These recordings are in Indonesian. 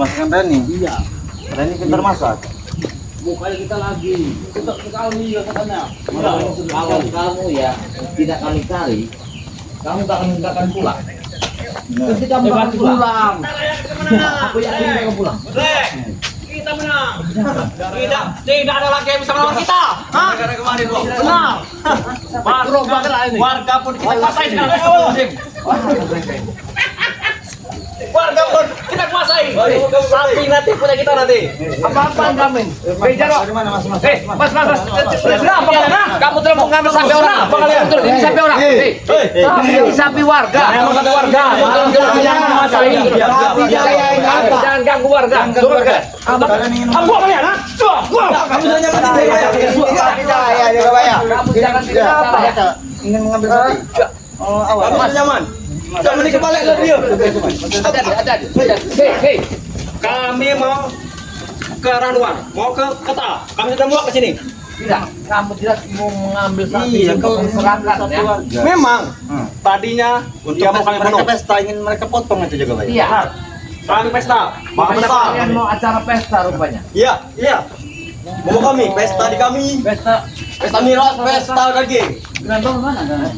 Masakan Reni. Iya. Reni pintar masak. Bukannya kita lagi. Kita kali ya katanya. Kalau kamu ya tidak kali-kali, kamu gak akan pulang. Ketika kamu akan pulang, aku yakin kamu akan pulang. Kita menang. Tidak ada lagi yang bisa melawan kita. Hah? Karena kemarin loh. Menang. Warga pun kita kuasai. Warga pun kita kuasai. Sapi nanti punya kita nanti. Apa-apaan kami? Bejar kok. Mas. Mas. Berapa kalian? Kamu telah mengambil sapi orang. Apa kalian? Ini sapi orang. Ini sapi warga. Emang sapi warga. Jangan menguasai. Jangan ganggu warga. Turun ke. Kalian ingin Gua kalian, ha? Gua. kamu jangan Kamu jangan ingin mengambil sapi. Oh, awal. Kamu nyaman. Jangan menikah balik lah dia. ada. Hei. Kami mau ke Randuan, mau ke kota. Kami sudah mau ke sini. Tidak, kamu tidak mau mengambil sapi Iya, untuk kau diserahkan ya. Memang tadinya dia mau kami bunuh. mereka pesta ingin mereka potong itu juga, Pak. Iya. Kami pesta, mau besar. Kalian mau acara pesta rupanya. Iya. Mau kami pesta di kami. Pesta Pesta miras, pesta daging. Grandong mana kan?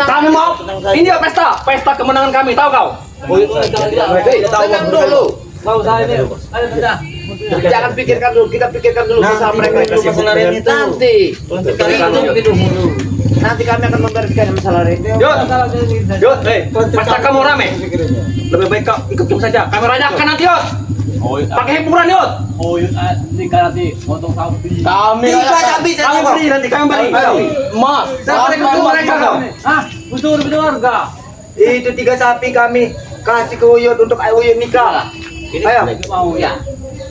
Kami mau. Ini dia pesta kemenangan kami, tahu kau? Tenang dulu. Tahu saya ini. Ayo sudah. Jangan pikirkan dulu, kita pikirkan dulu masalah mereka dulu masalah Reni itu. Nanti. Untuk kalian Nanti kami akan membereskan masalah Reni. Yud, pesta kamu rame. Lebih baik kau ikut kami saja. Kami rayakan nanti, Yud. Pakai hiburan, Yud. Ini kan nanti potong sapi. Kami kami beri nanti kami beri. Mas, saya ketemu mereka kau. Hah? Betul warga. Itu 3 sapi kami kasih ke Uyut untuk Uyut nikah. Ayo. Mau Ya.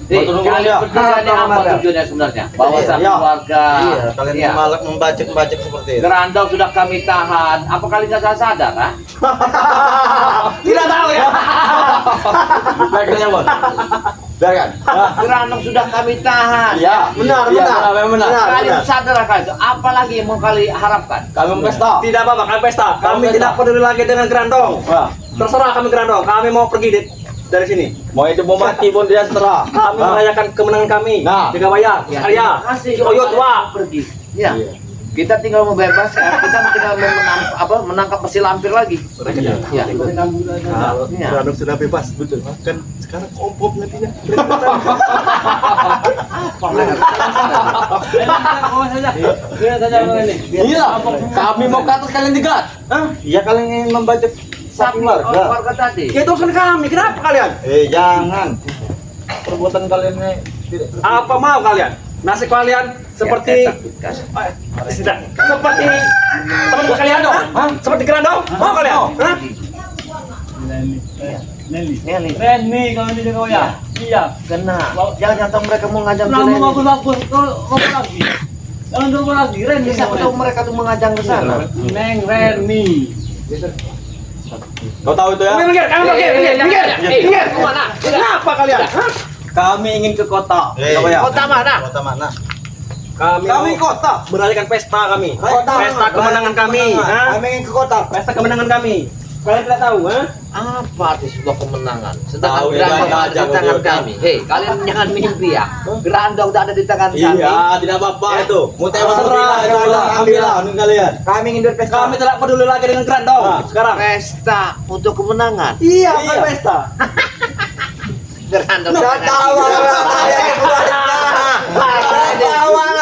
Kalian berdua ini apa tujuannya sebenarnya? Bawa sapi keluarga. Iya, kalian malah membajak seperti itu. Gerandong sudah kami tahan. Apa kalian nggak sadar, ha? Tidak tahu ya. Baiknya, Bos. Biarkan. Gerandong sudah kami tahan. Iya, benar. Kalian sadar kan? Apalagi yang mau kalian harapkan? Kami pesta. Tidak apa-apa, kami pesta. Kami tidak peduli lagi dengan Gerandong. Terserah kami Gerandong. Kami mau pergi dari sini. Mau hidup mau mati pun dia terserah. Kami merayakan kemenangan kami. Nah. Jaga bayar, karya. Kasih Si Oyot tua. pergi. Ya. Kita tinggal membebaskan. Kita tinggal menangkap pesi lampir lagi. Ya. Gerandong sudah bebas, betul. Kan sekarang kompop nantinya. Iya, kami mau ke atas kalian digat. Iya, kalian ingin membajak sapi warga. Warga tadi. Ya itu urusan kami. Kenapa kalian? Jangan. Perbuatan kalian ini tidak Apa mau kalian? Nasib kalian seperti seperti kalian dong? Seperti Gerandong? Mau kalian? Hah? Reni kalau ini juga ya. Iya. Kena. Jangan nyantang mereka mau ngajang ke Kamu Reni. bagus lagi. Jangan coba lagi Reni. Siapa tahu mereka tuh mengajang ke sana. Neng Reni. Kau tahu itu ya? Minggir. Kemana? Kenapa kalian? Hah? Kami ingin ke kota. Kota mana? Kota mana? Kami kota merayakan pesta kami. Pesta kemenangan kami. Hah? Kami ingin ke kota. Pesta kemenangan kami. Kalian tidak tahu, ha? Apa arti sebuah kemenangan? Sedangkan Tahu, Gerandong ya, ada di jangan tangan bodoh. kami. Hei, kalian jangan mimpi ya. Gerandong udah ada di tangan kami. Iya, tidak apa-apa itu. Mau tembak Terserah, ambillah kalian. Kami ingin berpesta. Kami tidak peduli lagi dengan Gerandong sekarang. Pesta untuk kemenangan. Iya, pesta. Gerandong. Tertawa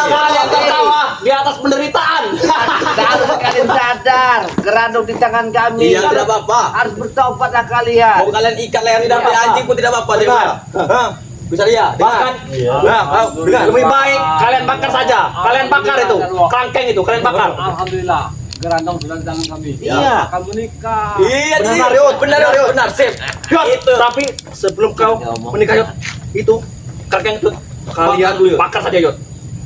Kalian tertawa di atas penderitaan. Harus kalian sadar, Gerandong di tangan kami. Iya, tidak apa-apa. Harus bertobatlah kalian. Mau kalian ikat leher di dalam anjing pun tidak apa-apa. Bisa dia. Bahkan lebih baik kalian bakar saja. Kalian bakar itu. Kerangkeng itu kalian bakar. Alhamdulillah. Gerandong sudah di tangan kami. Iya. Akan menikah. Iya, Benar, Yud. Benar, sip. Yud, tapi sebelum kau menikah, Yud, itu kerangkeng itu kalian bakar saja, Yud.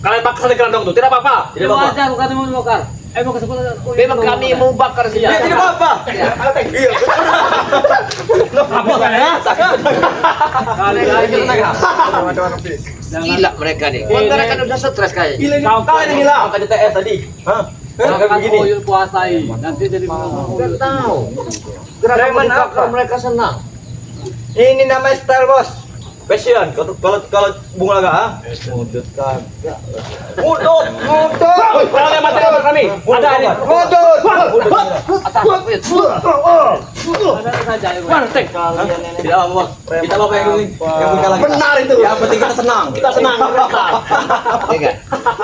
Kalian bakar saja Gerandong itu. Tidak apa-apa. Tidak wajar, bukan mau dibakar. Mau kesempatan. Memang kami mau bakar sih. Ya, tidak apa-apa. Iya. Apa kan ya? Kali lagi. Gila mereka nih. Mereka udah stres kayak. Kalian yang gila. Angkat TS tadi. Hah? Akan Oyot kuasai. Nanti jadi Enggak tahu. Gerandong bakar mereka senang. Ini nama style bos. Fashion. Kalau bunga laga, ah? Mudut kagak. Mudut. Kalau yang materi kami, ada ini. Mudut. Mantek. Tidak apa bos. Kita apa yang punya lagi. Benar itu. Yang penting kita senang. Kita senang. Iya.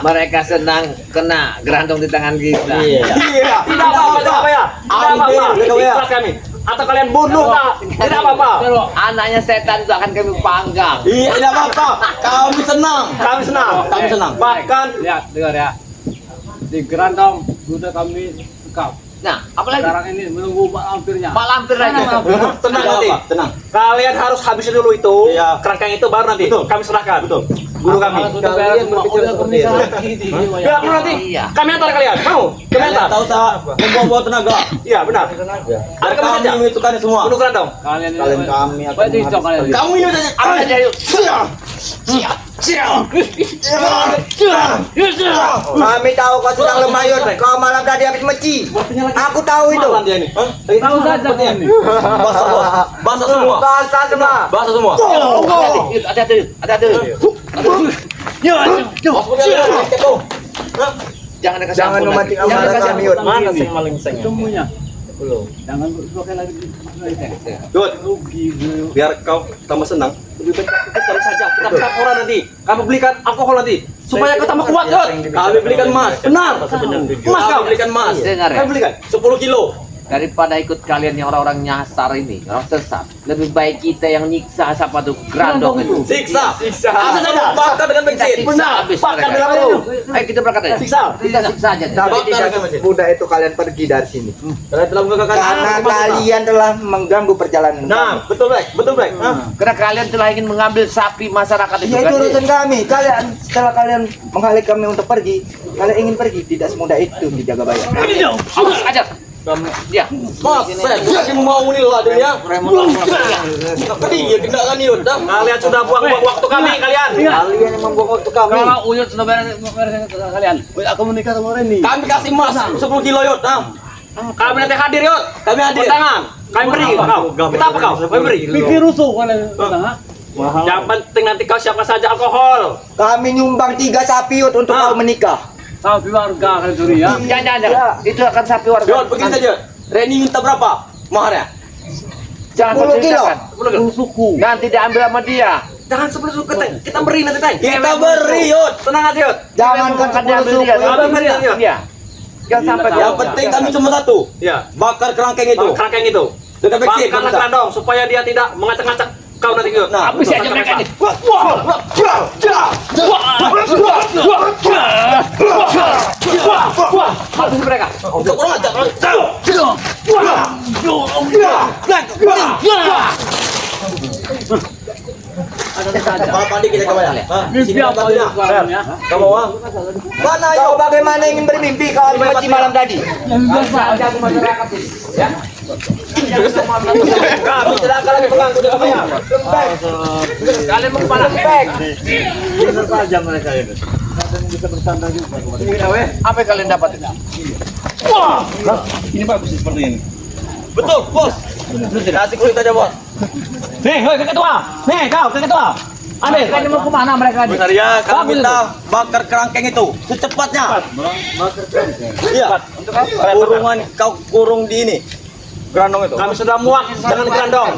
Mereka senang kena gerandong di tangan kita. Iya. Tidak apa-apa ya. Tidak apa-apa. Ikhlas kami. Atau kalian bunuh tak? Tidak apa-apa. Anaknya setan itu akan kami panggang. Iya, tidak apa-apa. Kami senang. Kami senang. Kami senang. Bahkan Lihat, dengar ya. Di Gerandong sudah kami sekap. Nah, apalagi Sekarang ini menunggu Pak Lampirnya. Pak Lampir lagi. tenang Tidak nanti. apa, tenang. Kalian harus habisin dulu itu. Iya. Kerangkeng itu baru nanti Betul. kami serahkan. Betul. Guru kami. Kalau sudah beres semua, udah pernikahan lagi. Biar dulu nanti. Iya. Kami antar kalian. Mau? Kami Kalian antar. tahu tak membawa tenaga. Iya benar. Ada kami saja. kami itu kan semua. Bunuh kerandong. Kalian Kami akan Baik, cocok kalian. Kamu ini udah Apa aja yuk. Kami tahu kau sedang lemah Yud. Kau malam tadi habis meci. Aku tahu itu. Makan dia ini. Hah? Tahu saja kau ini. Basah bos. Basah semua. Basah semua. Basah semua. Hati-hati. Hati-hati. Bos punya lagi, Ceko. Hah? Jangan dekat Jangan sampun memancing lagi. Jangan amarah dekat kami sampun. Yud. Mana sing maling seng? Semuanya. Belum. Jangan pakai lagi. Dut, Rugi gue. biar kau tambah senang. Lebih baik kita cari saja. Kita pecat orang nanti. Kami belikan alkohol nanti. Supaya kau tambah kuat Yud. Kami belikan emas. Benar. Emas kau. Kami belikan emas. Dengar ya. Kami belikan 10 kilo. Daripada ikut kalian yang orang-orang nyasar ini, orang sesat. Lebih baik kita yang nyiksa siapa tuh gerandong itu. Siksa. Siksa. Apa saja? Bakar dengan Kita bensin. siksa habis Bakar mereka. bilang dulu. Ayo kita berangkat aja. Siksa. Kita siksa aja. Tapi Bakar tidak dengan bensin. mudah itu kalian pergi dari sini. Kalian telah menggagalkan Karena kalian telah mengganggu perjalanan. Nah, betul Black, betul Black. Hah? Karena kalian telah ingin mengambil sapi masyarakat itu. Ya itu kan? urusan kami. Kalian setelah kalian menghalang kami untuk pergi, kalian ingin pergi tidak semudah itu dijaga bayar. Awas aja. Dia. Mas, saya masih mau ini lah dia. Tadi ya tidak kan Yud. Kalian sudah buang-buang waktu kami kalian. Kalian yang membuang waktu kami. Kalau Uyut sudah beres kalian. Aku menikah sama Reni. Kami kasih emas 10 kilo Yud. Kami nanti hadir Yud. Kami hadir. Tangan. Kami beri kau. Kita apa kau? Kami beri. Pikir rusuh kalian. Yang penting nanti kau siapkan saja alkohol. Kami nyumbang 3 sapi Yud untuk kau menikah. Sapi warga kalian curi ya. Jangan. Itu akan sapi warga. Yud, begini saja. Reni minta berapa? Maharnya? Jangan 10 kilo. menceritakan. Suku. Nanti diambil sama dia. Jangan sebelum suku kita beri nanti Tay. Kita beri Yud. Tenang aja Yud. Jangan kan Akan diambil dia. Kami beri Yud. Iya. Jangan sampai Yang penting kami cuma satu. Ya. Bakar kerangkeng itu. Kerangkeng itu. Dengan bensin. Karena kerandong supaya dia tidak mengacak-ngacak kau nanti Yud. Nah, habis aja mereka ini. Habis mereka. Untuk kurang aja. Pak Pandi kita kemana? Hah? Mimpi Sini apa bantunya. ya kalian ya? Kamu mau? Mana kau bagaimana ingin bermimpi kau habis meci malam tadi? Kami tidak akan lagi mengganggu dengan kami. Kalian mau kemana? Saja mereka ini. Kadang bisa bertanda juga. Apa yang kalian dapat? Ini bagus seperti ini. Betul, bos. Kasih kulit aja, bos. Nih, hoi ketua. Nih, kau ketua. Ambil. Kalian mau kemana mereka ini? Benar ya, kami Bagus minta bakar kerangkeng itu secepatnya. Iya. Untuk apa? Kurungan kau kurung di ini. Gerandong itu. Kami sudah muak dengan kerandong.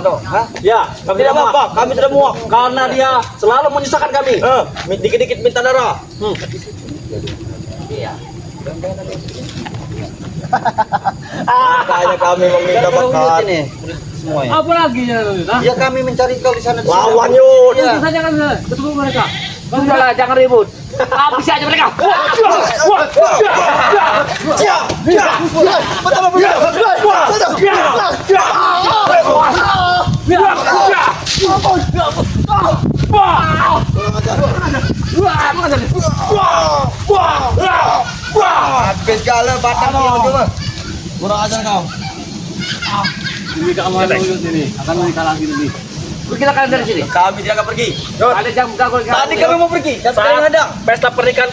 Ya, kami Tidak tidak muak. apa-apa, kami sudah muak. Karena dia selalu menyusahkan kami. Dikit-dikit minta darah. Makanya kami meminta bakar. Semuanya. Apa lagi ya? Ya kami mencari kau di sana. Lawan yuk. Itu saja kan ketemu mereka. Sudahlah, jangan ribut. Habis aja mereka. Habis galau batang kau cuma. Kurang ajar kau. Ini keamanan Uyut ini. Akan menikah lagi nanti. Kita kalian dari sini. Kami tidak akan pergi. Ada jam ganggu. Tadi kami mau pergi. Dan Saat sekarang ada. pesta pernikahan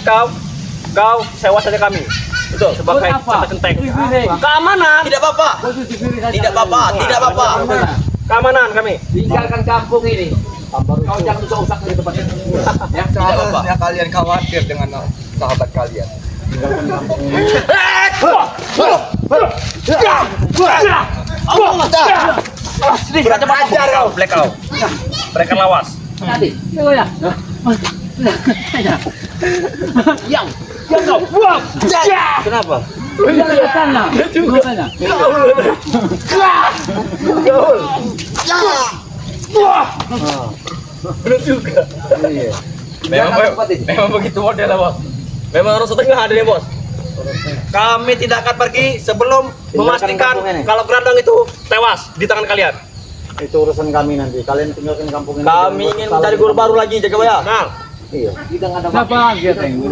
kau sewa saja kami. Betul, sebagai Buat apa? centeng. Privile. Keamanan. Tidak apa-apa. Posisi diri saja. Tidak apa-apa. Tidak apa-apa. keamanan kami. Tinggalkan kampung ini. Kau jangan usah-usah di tempat ini. Ya, tidak apa-apa. Seharusnya kalian khawatir dengan sahabat kalian. Sini kita coba ajar kau, black kau. Mereka lawas. Tadi. Ya. Yang kau. Kenapa? Jangan sana. Makanya. Benar juga. Memang begitu modelnya, Bos. Memang harus setengah ada nih, Bos. Kami tidak akan pergi sebelum memastikan kampung ini. kalau Grandong itu tewas di tangan kalian. Itu urusan kami nanti. Kalian tinggalkan kampung ini. Kami ingin mencari guru baru lagi, Jagabaya. Nah, Iya. Kita nggak ada Siapa gitu yang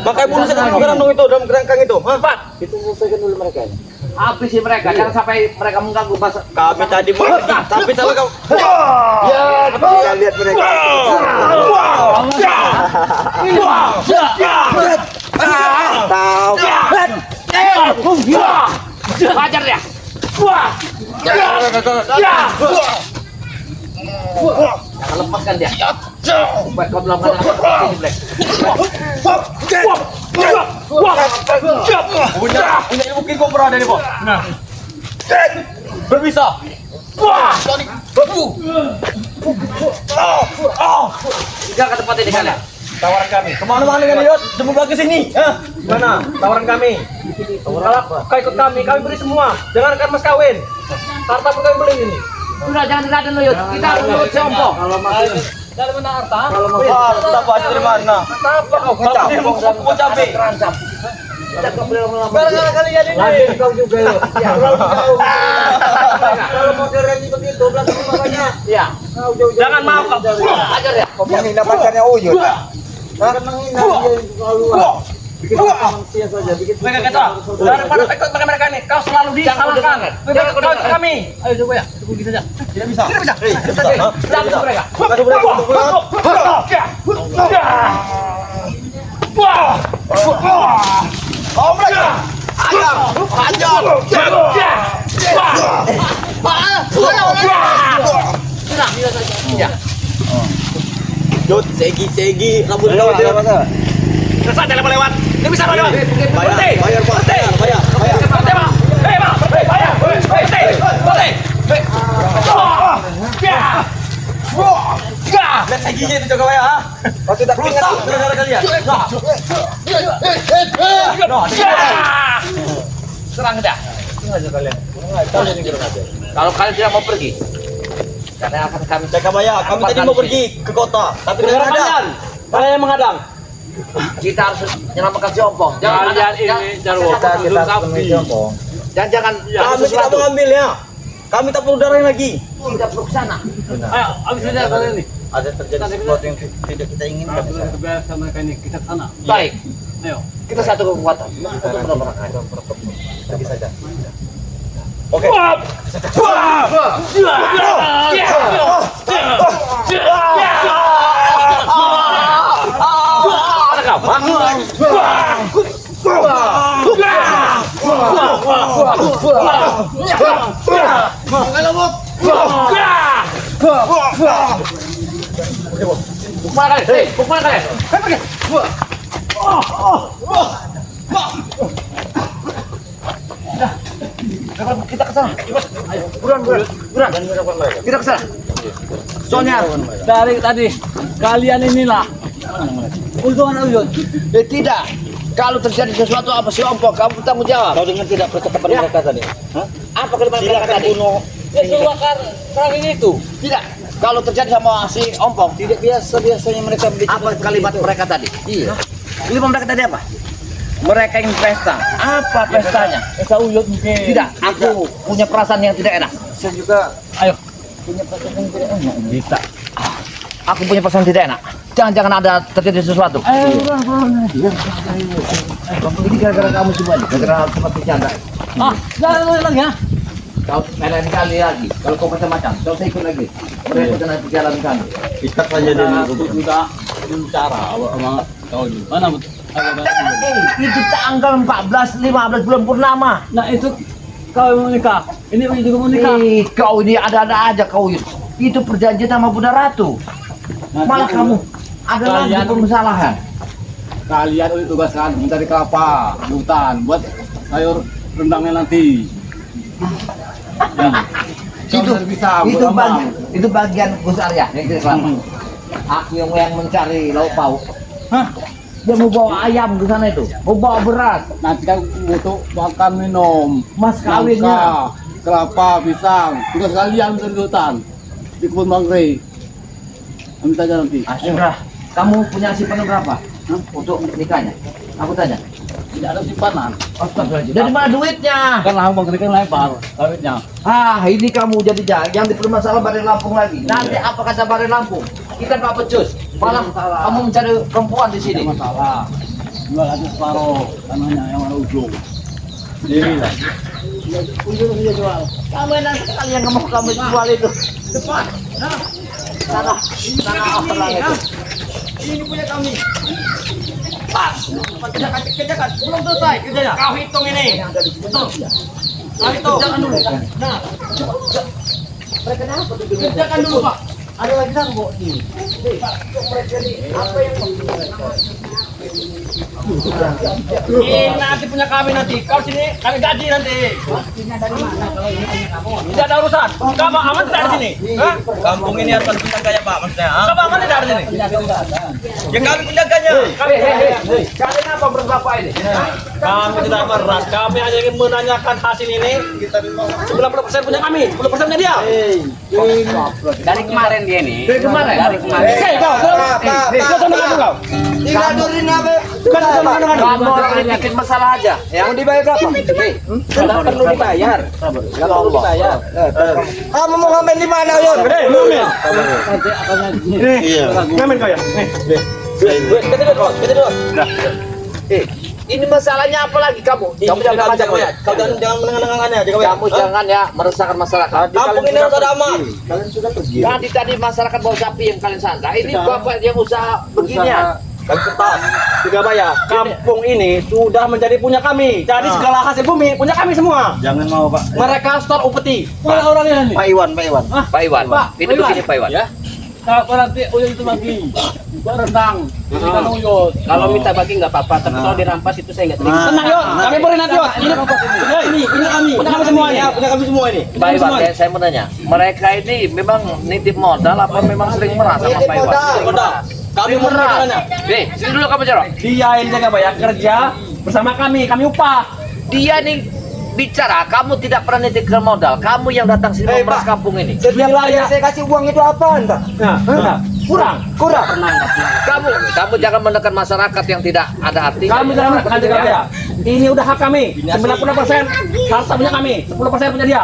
makanya bunuh saja Grandong itu dalam kerangkang itu. Cepat. Kita selesaikan dulu mereka ini. habisi mereka, jangan sampai mereka mengganggu bahasa. Kami tadi mau pergi, tapi salah kau. Ya, kita lihat mereka. Tahu. Hajar dia. Jangan lepaskan dia. Supaya kau belum ada ini, Black. Punya ilmu king cobra dari bos. Nah. Berbisa. Tinggal ke tempat ini kalian. Tawaran kami. Kemana-mana kan Yot? Jemput lagi sini. Gimana? Tawaran kami. Kalau kau ikut kami beri semua. Jangan kan mas kawin. Harta pun kami beli ini. Sudah jangan diladen lo, Yud. Kita menurut sombong. Dalam mana harta? Harta apa dari mana? Apa kau? Mau cabai. Terancam. Gara-gara kalian ini. Lagi kau juga Yot. Kalau mau direnji begitu, belakang makanya. Iya. Jangan mau kau. Ajar ya. Kau menghina pacarnya Uyut. Bukan menghina dia keluar. Bikin manusia saja, bikin Mereka kata, daripada ikut mereka ini, kau selalu disalahkan. Jangan kau ikut kami. Ayo coba ya, pergi saja. Tidak bisa. Tidak bisa. Tidak bisa mereka. Kasih mereka untuk Jod, segi, rambut kau dia. Kesat jangan lewat. Ini bisa lewat. Bayar, Pak. Bayar. Berhenti, Pak. Hei, Pak. Bayar. Berhenti. Lihat seginya itu jaga bayar, ha? Kau tidak ingat Rusak saudara kalian. Serang dia. Kalian. Kalau kalian tidak mau pergi, karena akan kami Jaga bayar. Kami tadi mau pergi ke kota, tapi dengan ada. Kalian yang menghadang. kita harus menyelamatkan si Ompong. Jangan Kalian ini Jarwo. jangan Kami tidak sesuatu. mengambilnya. Kami tak perlu darah lagi. Tidak perlu ke sana. Ayo, habis saja kalian nih. ada terjadi sesuatu yang tidak kita inginkan. Kita kebiasaan mereka ini, kita ke sana. Baik, Ayo. kita satu kekuatan. Kita benar-benar. Pergi saja. Oke. Pukul kalian. Hei, pukul kalian. Hei, pergi. Kita ke sana. Ayo, buruan. Kita ke sana. Soalnya Dari tadi, kalian inilah untungan Uyut. tidak. Kalau terjadi sesuatu apa si Ompong, kamu tanggung jawab. Kau dengar tidak percakapan Ya. mereka tadi? Apa kalimat mereka Silakan tadi? bunuh. Ya, silakan serang ini itu. Tidak. Kalau terjadi sama si Ompong, Tidak biasanya mereka bicara apa kalimat mereka tadi? Iya. Kalimat mereka tadi apa? Mereka ingin pesta. Apa pestanya? Pesta Uyut mungkin. Tidak. Aku punya perasaan yang tidak enak. Saya juga Ayo. punya perasaan yang tidak enak. Kita. Aku punya perasaan tidak enak. Jangan ada terjadi sesuatu. Ini gara-gara kamu semua. Gara-gara tempat bercanda. Jangan ulang ya. Kau lain kali lagi. Kalau kau macam-macam, kau saya ikut lagi. Mereka dengan perjalanan kami. Ikat saja dia dulu. Kita bicara sama kau ini. Mana betul? Itu tanggal 14, 15 bulan purnama. Nah itu Kau mau nikah. Ini juga mau nikah. Ih, kau ini ada-ada aja kau itu. Itu perjanjian sama Bunda Ratu. Malah kamu ada lagi Kalian- permasalahan. Kalian ditugaskan mencari kelapa di hutan buat sayur rendangnya nanti. Itu bisa. itu bagian Gus Arya yang kita kelapa. Aku yang mencari lauk pauk. Hah? Dia mau bawa ayam ke sana itu, mau bawa beras, Nanti kan butuh makan minum. mas kawinnya. Nangka, kelapa, pisang. Tugas kalian mencari di hutan di kebun mangrove. Kami tanya nanti. Asyrah, kamu punya simpan berapa? Untuk nikahnya? Aku tanya. Tidak ada simpanan. Astagfirullahaladzim. Dari mana duitnya? Kan lambang kan lebar kawitnya. Ah, ini kamu jadi yang dipermasalah Bari Lampung lagi. Nanti apa kata Bari Lampung? Kita nggak becus. Malah kamu mencari perempuan di sini. Masalah. Jual aja separuh tanahnya yang mana ujung. Diri lah. Ujung dia jual. Kamu enak sekali yang mau kamu jual itu. Cepat. Tanah apa lagi itu? Ini punya kami. Pas. Kerjakan. Belum selesai kerjanya. Kau hitung ini. Betul. Kau hitung. Kerjakan dulu. Nah, Mereka apa tuh? kerjakan dulu, Pak. Ada lagi nanggo nih. Ini nanti punya kami nanti. Kau sini, kami gaji nanti. Tidak ada urusan. Kamu aman tidak di sini? Hah? Kampung ini harus penjaganya Pak maksudnya. Kamu aman tidak di sini? Ya kami penjaganya. Kami, Kalian apa berapa ini? kami tidak meras. Kami hanya ingin menanyakan hasil ini. 90% punya kami, 10% punya dia. Dari kemarin dia nih. Dari kemarin. Hei, kau, kau sama aku kau. Tigadurin apa? Kau sama aku. Kamu orang ini bikin masalah aja. Mau dibayar berapa? Tidak perlu dibayar. Tidak perlu dibayar. Kamu mau ngamen di mana, Yon? Hei, ngamen. Nanti akannya Iya. Ngamen kau ya. Kita dulu. Ini masalahnya apa lagi kamu? Kamu jangan macam ya. Kau jangan menengah-nengahnya, jaga Kamu jangan ya meresahkan masyarakat. Kampung ini harus ada aman. Kalian sudah pergi. Tadi masyarakat bawa sapi yang kalian sangka. Ini bapak yang usaha beginian. Kami kertas. Tiga bayar. Kampung ini sudah menjadi punya kami. Jadi segala hasil bumi punya kami semua. Jangan mau Pak. Mereka store upeti. mana orangnya nih? Pak Iwan, Pak Iwan. Pak Iwan, ini begini Pak Iwan. Ya. Kalau nanti uyut itu lagi. Buat rendang. Ini kan uyut. Kalau minta bagi nggak apa-apa, tapi kalau dirampas itu saya nggak terima. Tenang Yon, kami beri nanti Yon. Ini punya kami. Punya kami semua ini. Punya kami semua ini. Pak Iwan, saya mau nanya, mereka ini memang nitip modal apa memang sering merasa sama Pak Iwan? Modal. Kami Merah. mengerjakannya. Nih, sini dulu kamu jorok. Dia yang jaga bayar kerja bersama kami upah. Dia nih bicara, kamu tidak pernah nitip modal. Kamu yang datang sini memeras Pak. kampung ini. Setiap kali saya kasih uang itu apaan, Pak? Nah, kurang. Kurang. Kamu jangan menekan masyarakat yang tidak ada hati. Kami jangan menekan jaga bayar. Ini udah hak kami. 90% harta punya kami, 10% punya dia.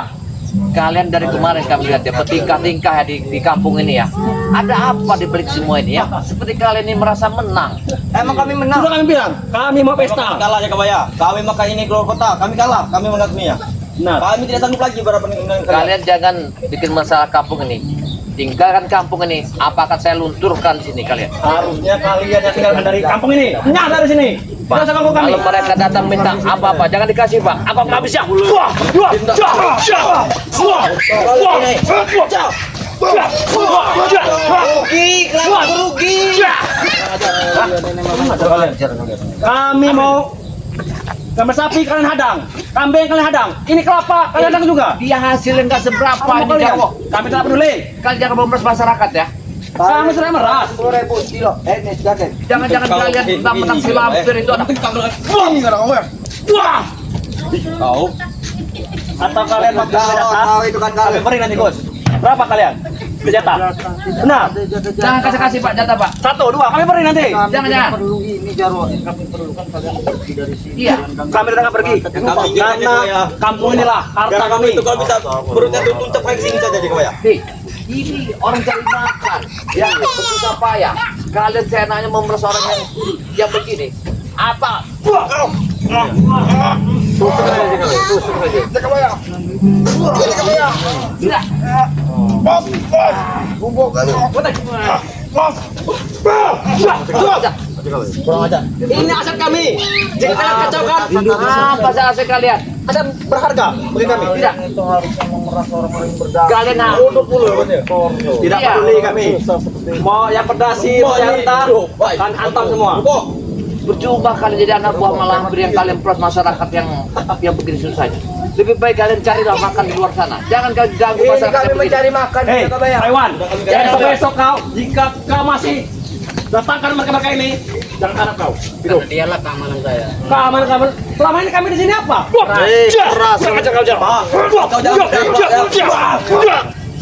Kalian dari kemarin kami lihat ya bertingkah-tingkah ya di kampung ini ya. Ada apa di balik semua ini ya? Seperti kalian ini merasa menang. Emang kami menang. Sudah kami bilang, kami mau pesta. Kalah jaga bayar. Kami makan ini keluar kota. Kami kalah. Kami mengatminya. Nah, Kami tidak sanggup lagi berapa dengan Kalian jangan bikin masalah kampung ini. Tinggalkan kampung ini. Apa akan saya lunturkan di sini kalian? harusnya kalian yang tinggal dari kampung ini. Nyah dari sini. Tidak usah ganggu kami. Kalau mereka datang minta apa-apa, jangan dikasih Pak. Aku nggak bisa. Wah, wah, wah, wah, Rugi, kenapa rugi? Kami mau gambar sapi kalian hadang, kambing kalian hadang, ini kelapa kalian hadang juga. Dia hasilnya nggak seberapa Kamu ini kalian, Jarwo. kami tidak peduli. Kalian jangan memeras masyarakat ya. Kami sudah meras. 10.000 kilo. Ini sudah deh. Jangan-jangan kalian mentang-mentang si lampir itu anak. Wah, Kau. atau kalian mau Kau itu kan kami kalian. beri nanti Gus. Berapa kalian? Jatah. Benar. Jangan kasih Pak jatah Pak. 1, 2, kami beri nanti. Jangan. Perlu ini Jarwo. Kami perlukan kalian pergi dari sini. Iya. Kami tidak akan pergi. Karena kampung inilah harta kami. Itu kalau bisa perutnya tutup sini saja jaga bayar. Nih, ini orang cari makan, ya bersusah payah. Kalian saya nanya memeras orang yang begini. Apa? Tidak. Kurang aja. Ini aset kami. Jika kalian kacaukan, Apa sih aset kalian? aset berharga bagi kami. Tidak. Itu harus memeras orang-orang yang berdagang. Kalian harus Tidak Iya. peduli kami. Mau yang pedasi, mau yang harta, kan antam semua. percuma kalian jadi anak buah malampir yang kalian peras masyarakat yang begini susahnya. Lebih baik kalian carilah makan di luar sana. Jangan kalian ganggu Ini masyarakat kami yang begini. mencari makan, Hei, kita bayar. Taiwan, besok kau, jika kau masih datangkan mereka ini, jangan harap kau. Gitu. Dialah keamanan saya. Keamanan. Selama ini kami di sini apa? Keras. Kurang ajar kau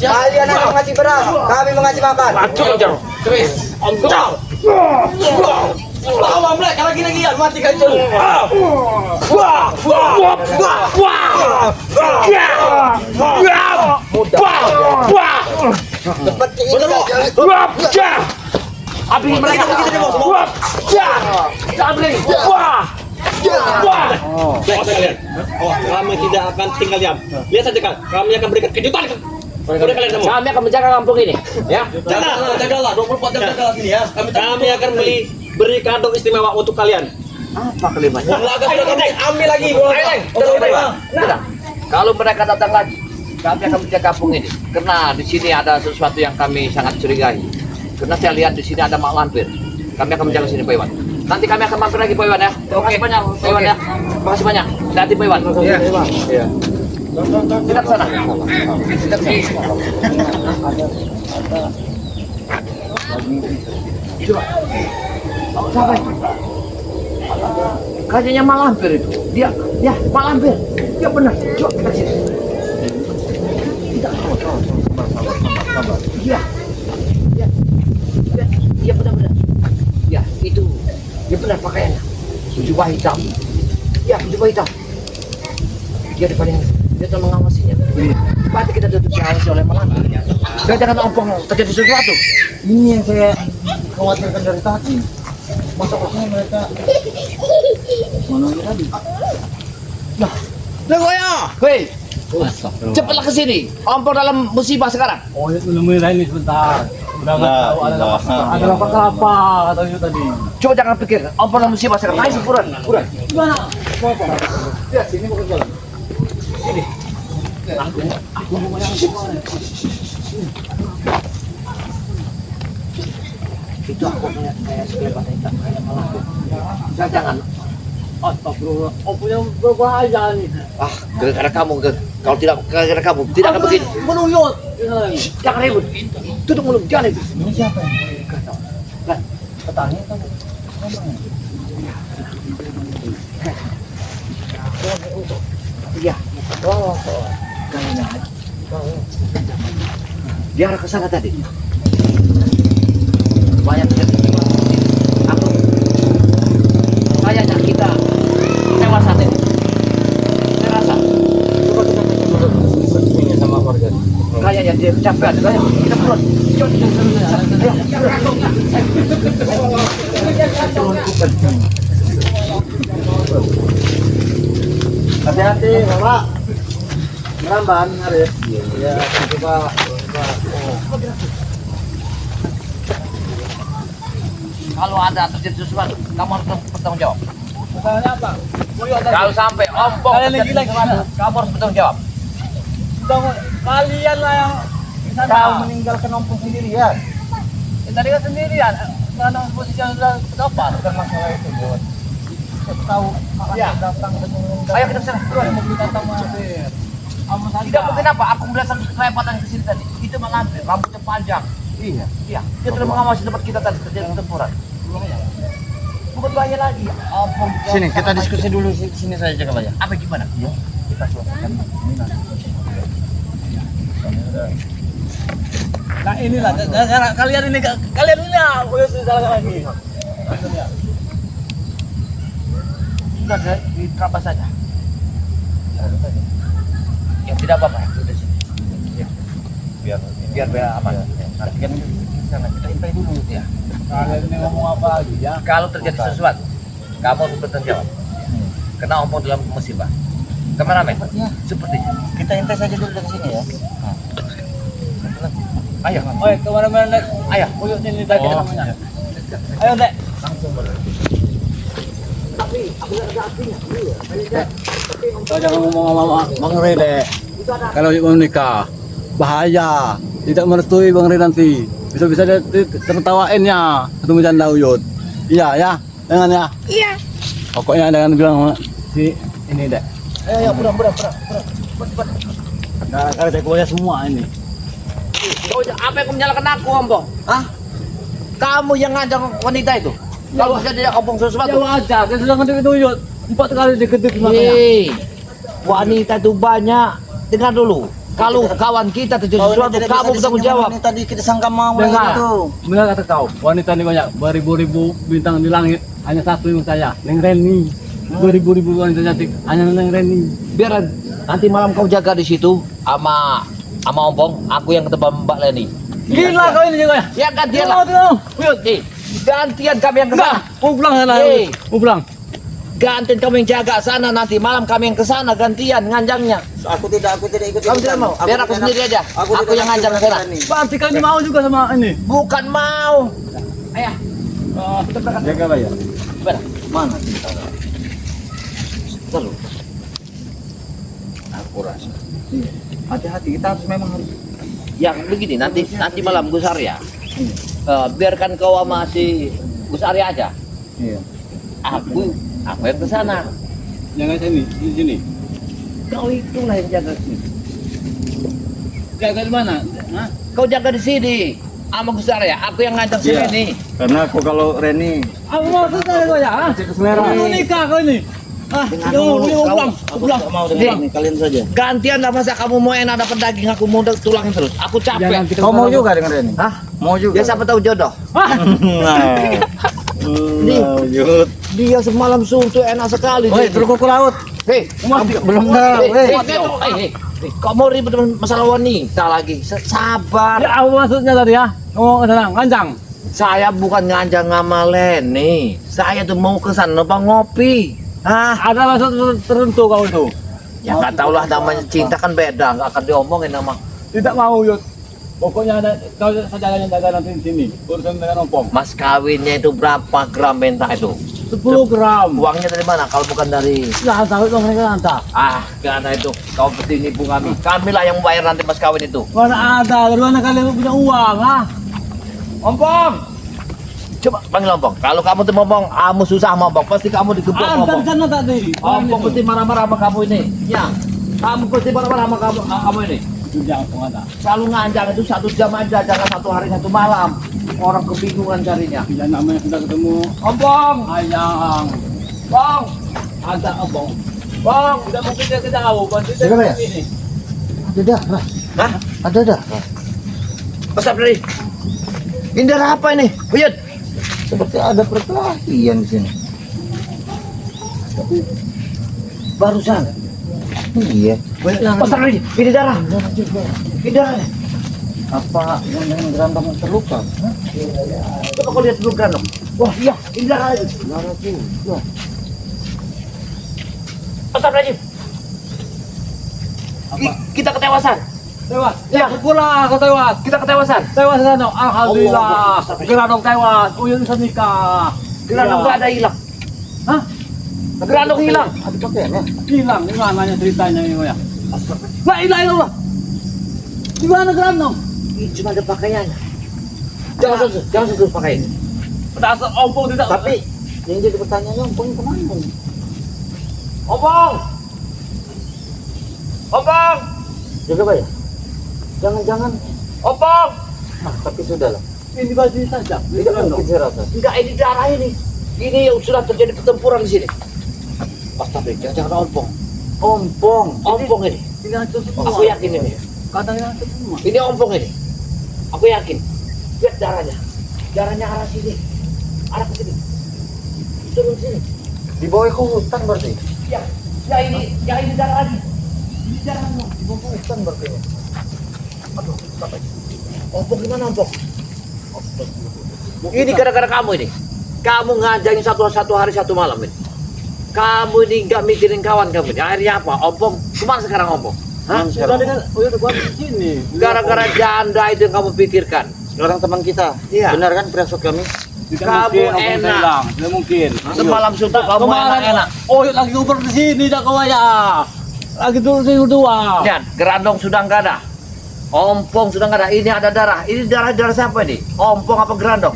Kalian akan mengasih beras, kami mengasih makan. Lawan mereka lagi-lagian mati kacau. Seperti ini saja. Habis mereka Kami tidak akan tinggal diam. Lihat saja kan, kami akan berikan kejutan kepada kalian semua. Kami akan menjaga kampung ini. Ya. Jagalah 24 jam jagalah sini ya. Kami akan beri kado istimewa untuk kalian. Apa kalimatnya? Ambil lagi. Tidak. Kalau mereka datang lagi, kami akan menjaga kampung ini. Karena di sini ada sesuatu yang kami sangat curigai. Karena saya lihat di sini ada mak lampir. Kami akan menjaga sini, Pak Iwan. Nanti kami akan mampir lagi, Pak Iwan ya. Terima kasih banyak, Pak Iwan ya. Terima kasih banyak. Nanti Pak Iwan. Iya. Kita ke sana. Kita ke sana. Coba. Sampai. Kayaknya mak lampir itu. Dia mak lampir. Ya benar. Coba kita sini. Iya. Iya benar-benar. Ya itu. Ya benar pakaiannya. Jubah hitam. Ya jubah hitam. Dia di paling dia telah mengawasinya. Berarti kita tutup diawasi oleh malampir. Jangan ompong terjadi sesuatu. Ini yang saya khawatirkan dari tadi. Masa kosnya mereka mana ini tadi? Hei, cepatlah ke sini. Ompong dalam musibah sekarang. Oh, itu nemuin ini sebentar. Udah nggak tahu ada apa katanya tadi. Coba jangan pikir. Ompong dalam musibah sekarang. Ayo buruan. Gimana? Mau apa? Lihat sini bukan jalan. Itu aku melihat kayak sekelebat hitam kayak malampir. Jangan. Astagfirullah. Oh, punya berbahaya nih. Gara-gara kamu, kalau tidak gara-gara kamu, tidak akan begini. Menuyut. Jangan ribut. Tutup mulut, jangan itu. Ini siapa? Lah, Petani kamu. iya. Oh, dia arah ke sana tadi. Banyak terjadi. Aku kayaknya kita tewas saat ini. Saya rasa. Coba kita cek dulu sama warga. Kayaknya dia kecapean. Kita pulang. Hati-hati, Bapak. Meramban, Arif. Ya, coba. Kalau ada terjadi sesuatu, kamu harus bertanggung jawab. Masalahnya apa? Kalau sampai ompong Kalian terjadi lagi sesuatu, kamu harus bertanggung jawab. Kalian lah yang tahu meninggalkan ompong sendirian. Ya, tadi kan sendirian. Karena posisi yang sudah terdapat bukan masalah itu, Bos. Tahu akan datang dan meninggalkan. Ayo kita kesana. Mau kita tampil. Aman saja. Tidak mungkin apa? Aku melihat satu kelewatan ke sini tadi. Itu malampir, rambutnya panjang. Iya. Iya, dia sudah mengawasi tempat kita tadi terjadi tempuran. Bukan bahaya lagi. Ompong. Sini kita diskusi dulu sini saja kalau ya. Apa gimana? Iya. Kita suarakan ini nanti. Nah inilah kalian ini aku sudah lagi. Sudah diterabas saja. Ya tidak apa-apa. Sudah sini. Ya. Biar aman. Nanti kan kita intai dulu ya. Kalian ini ngomong apa lagi ya? Kalau terjadi sesuatu, kamu harus bertanggung jawab. Kena ompong dalam musibah. Kameramen, Ya. sepertinya. Kita intai saja dulu dari sini ya. Ayo, Oi, kemana-mana, Dek? ayo. Puyuk ini tadi namanya. Ayo, Dek. Langsung Kau jangan ngomong sama Bang Re deh. Kalau mau nikah bahaya, tidak merestui Bang Re nanti. Bisa-bisa dia tertawain ya ketemu janda Uyut. Iya ya, jangan ya. Iya. Pokoknya jangan bilang sama si ini deh. Ayo, pulang. Karena saya kuliah semua ini. Apa yang menyalahkan aku, Ompong? Hah? Kamu yang ngajak wanita itu? Kalau saja dia Ompong sesuatu. Ya wajar, dia sudah ngedek Uyut 4 kali diketik makanya. Hei, wanita itu banyak. Dengar dulu. Kalau kawan kita terjadi sesuatu, kamu bertanggung jawab. Tadi kita sangka mau Dengar, itu. benar kata kau, wanita ini banyak, beribu-ribu bintang di langit, hanya satu yang saya, Neng Reni. Beribu-ribu wanita cantik, hanya Neng Reni. Biar nanti malam kau jaga di situ sama Ompong, aku yang ketemu Mbak Leni. Gila kau ini juga ya? Ya gantian lah. Gantian kami yang kesana. Mau pulang sana, Hei. mau pulang. Gantian kami yang jaga sana, nanti malam kami yang kesana gantian nganjangnya. Aku tidak ikut. Kamu tidak mau? Biar aku sendiri aja. Aku yang nganjang kesana. Berarti kau ini mau juga sama ini? Bukan mau. Ayah. Kita berangkat. Jaga bayar. Gimana? Mana? Terus. Aku rasa. Hati-hati, kita harus memang harus. Yang begini nanti malam Gus Arya. Biarkan kau sama si Gus Arya aja. Iya. Aku yang ke sana. Jangan sini, di sini. Kau itulah yang jaga sini. Jaga di mana? Hah? Kau jaga di sini. Sama Gus Arya, aku yang ngajak sini Iya. nih. Karena aku kalau Reni Apa maksudnya kau ya? Hah? keselera. Mau nikah kau ini? Ah, Dengan mau kau- pulang, Aku pulang. tak mau dengan Reni, kalian saja. Gantian lah masa kamu mau enak dapat daging, aku mau tulangin terus. Aku capek. Jangan kita Kau mau juga dengan Reni? Hah? Mau juga. Ya siapa tahu jodoh. Yud. Dia semalam suntuk enak sekali. Woi, dia. terus ke laut. Hei, Belum tahu. kau mau ribet dengan masalah wanita lagi? Sabar. Ya, apa maksudnya tadi ya? Ngomong ke sana, ngancang. Saya bukan nganjang sama Leni. Saya tuh mau ke sana numpang ngopi. Ah, Ada maksud tertentu kau itu? ya nggak tahu lah namanya cinta kan beda, nggak akan diomongin nama. Tidak mau, Yud. Pokoknya ada kau saja yang jaga nanti di sini. Urusan dengan ompong. Mas kawinnya itu berapa gram minta itu? 10 gram. Uangnya dari mana? Kalau bukan dari Jangan tahu dong mereka nanti. gak ada itu. Kau pasti nipu kami. Kami lah yang bayar nanti mas kawin itu. Mana ada? Dari mana kalian punya uang, ah? Ompong, coba panggil Ompong. Kalau kamu tuh ngomong, kamu susah sama Ompong, pasti kamu digebuk sama Antar Ompong. sana tadi. Ompong pasti marah-marah sama kamu ini. Ya, kamu pasti marah-marah sama kamu ini. Itu jangan ada. Selalu nganjang itu 1 jam aja, jangan 1 hari 1 malam. Orang kebingungan carinya. Bila namanya sudah ketemu. Ompong, Ayang. Bong, Ada ompong. Bong. Tidak mungkin dia kejauh. Bantu dia Siapa ya? ini. Ada dah. Hah? Ada dah. Mas Abdi. Ini darah apa ini? Buyut. Seperti ada perkelahian di sini. Barusan. Iya. Mas Abdi, ini darah. Ini darahnya. Apa yang gerambang terluka? Coba kau lihat dulu kan dong. Wah iya, ini darah itu. Darah juga. Mas Abdi. Kita ketewasan. Tewas. Ya. Syukurlah kau tewas. Kita ketewasan. Tewas sana. Alhamdulillah. Allah. Geranong tewas. Uyun bisa nikah. Geranong nggak ada hilang. Hah? Geranong hilang. Ada pakaiannya. Hilang. Gimana ceritanya ini ya? La ilaha illallah. Di mana Geranong? Ini cuma ada pakaiannya. Jangan sentuh pakaian. Dasar ompong tidak. Tapi yang jadi pertanyaannya Ompong kemana? Ompong. Ompong. Jaga bayar. Jangan-jangan. Ompong. Tapi sudah lah. ini baju saja. Tidak mungkin saya rasa. Enggak, ini darah ini. Ini yang sudah terjadi pertempuran di sini. Astagfirullah, jangan ompong. Ompong. Ompong ini. Ini hancur semua. Aku yakin ini. Katanya hancur semua. Ini ompong ini. Aku yakin. Lihat darahnya. Darahnya arah sini. Arah ke sini. Turun sini. Dibawa ke hutan berarti. Ya, ya ini darah lagi. Ini darah semua. Dibawa ke hutan berarti. Aduh, sampai. Ompong gimana ompong? Ini gara-gara kamu ini. Kamu ngajangin satu hari 1 malam ini. Kamu ini nggak mikirin kawan kamu ini. Akhirnya apa? Ompong. Kemana sekarang ompong? Hah? Sudah dengan udah gua di sini. Gara-gara janda itu yang kamu pikirkan. orang teman kita. Iya. Benar kan pirasat kami? Tidak Kamu mungkin, Om Pong enak. hilang. Tidak mungkin. Semalam sudah kamu Kemarin enak-enak. oh lagi ngobrol di sini dah kau ya. Lagi dulu sih dua. Lihat, Gerandong sudah nggak ada. Ompong sudah nggak ada. Ini ada darah. Ini darah siapa ini? Ompong apa Gerandong?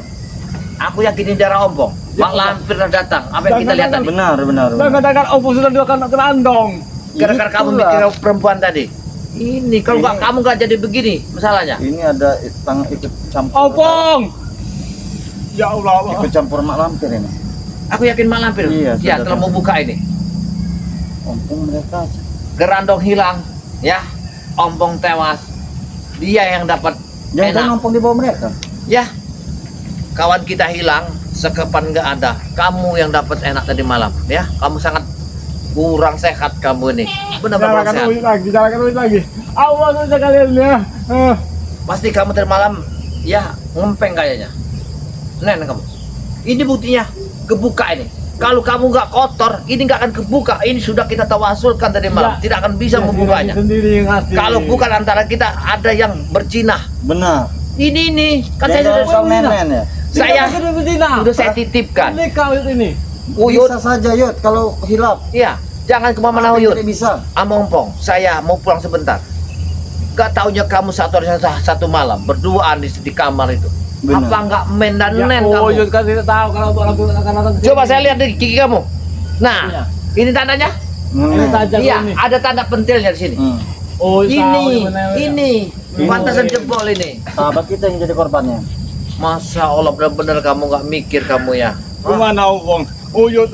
Aku yakin ini darah Ompong. Mak Lampir sudah datang. Apa yang kita lihat tadi? Benar. Katakan Om sudah dua kan kerandong. Gara-gara kamu Itulah. mikir perempuan tadi. Ini kalau nggak kamu nggak jadi begini masalahnya. Ini ada ikut campur. Opong. Ya Allah. Ikut campur mak lampir ini. Aku yakin Mak Lampir. Iya, Ya, saudara. telah mau buka ini. Ompong mereka. Gerandong hilang, ya. Ompong tewas. Dia yang dapat Jangan enak. ompong di bawah mereka. Ya. Kawan kita hilang, sekepan nggak ada. Kamu yang dapat enak tadi malam, ya. Kamu sangat kurang sehat kamu ini. Benar-benar kurang sehat. Jalakan lagi. Allah saja kalian ya. Pasti kamu tadi malam, ya ngempeng kayaknya. Nen kamu. Ini buktinya kebuka ini. Kalau kamu nggak kotor, ini nggak akan kebuka. Ini sudah kita tawasulkan tadi malam, tidak akan bisa membukanya. Sendiri yang ngasih. Kalau bukan antara kita ada yang bercinah. Benar. Ini kan saya Jangan sudah soal nenen ya. saya sudah sudah saya titipkan. Ini kau ini. Uyut, Bisa saja Yud kalau hilap. iya, jangan kemana-mana Uyut. Tidak bisa. Amompong, saya mau pulang sebentar. Gak taunya kamu satu malam berduaan di kamar itu. Benar. Apa nggak men dan Ya, nen oh, kamu? Yud kan tidak tahu kalau orang akan datang. Coba saya lihat di gigi kamu. Nah, Iya. ini tandanya? Ini saja Iya, ini. ada tanda pentilnya di sini. Oh, Ini, pantasan jempol ini. Sahabat kita yang jadi korbannya. Masa Allah benar-benar kamu nggak mikir kamu ya? Kemana Opong? Oh, Yud.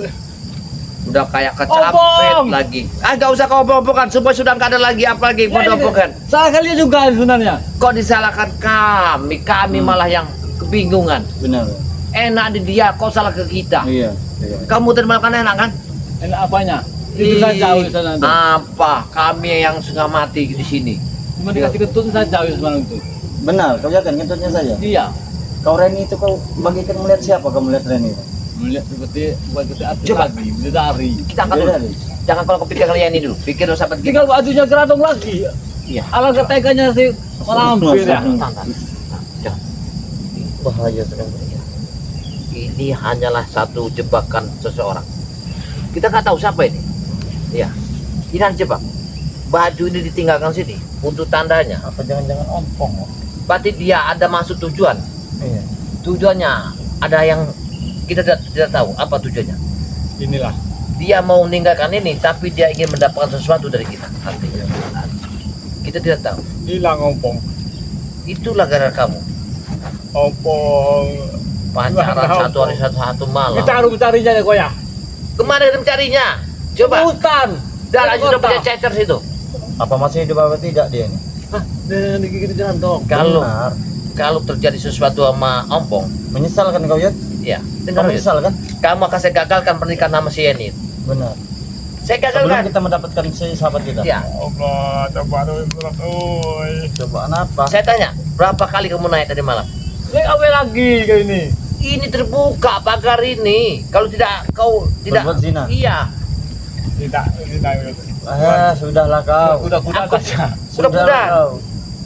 Udah kayak kecapet Obong! lagi. Ah, nggak usah kau obong-obongan, semua sudah nggak ada lagi apa lagi mau diobongkan. Salah kalian juga sebenarnya. Kok disalahkan kami malah yang kebingungan. Benar. Enak di dia, kok salah ke kita. Iya. Kamu terima kan enak kan? Enak apanya? Itu saja Ih, di sana. apa? Kami yang sudah mati di sini. Cuma dikasih ketut saja semalam itu. Benar. Kau lihat kan kentutnya saja. Iya. Kau Reni itu kau bagikan melihat siapa kau melihat Reni itu? Melihat seperti bukan seperti artis Coba. lagi, bidadari. Kita angkat dulu. Bidadari. Jangan kalau kepikir kalian ini dulu. Pikir dulu sahabat kita. Tinggal bajunya kerandong lagi. Iya. Alangkah teganya si Lampir ya. Santai. Jangan. Bahaya sedang ini hanyalah satu jebakan seseorang. Kita nggak tahu siapa ini. Iya. Ini hanya jebak. Baju ini ditinggalkan sini untuk tandanya. Apa jangan-jangan ompong? Berarti dia ada maksud tujuan. Iya. Tujuannya ada yang kita tidak tahu apa tujuannya. Inilah. Dia mau meninggalkan ini, tapi dia ingin mendapatkan sesuatu dari kita. Artinya, kita tidak tahu. Hilang Opong. Itulah gara kamu Opong. pacaran satu hari satu malam. Kita harus mencarinya ya kok ya. Kemana kita mencarinya? Coba. Hutan. Darah sudah punya cecer situ. Apa masih hidup apa tidak dia ini? Dan digigit jantung. Kalau Benar. kalau terjadi sesuatu sama Ompong, Menyesal kan kau Yud? ya, Kau dengar Yud. menyesal kan? Kamu akan saya gagalkan pernikahan sama si Yeni. Benar. Saya Sebelum gagalkan. kita mendapatkan si sahabat kita. Ya, Allah, coba dulu berat. Oi. Cobaan apa? saya tanya, berapa kali kamu naik tadi malam? Ini apa lagi kayak ini? Ini terbuka pagar ini. Kalau tidak kau tidak Berbuat zina. Iya. Tidak. Sudahlah kau. Kuda-kuda Apa? saja. Kuda-kuda. kau.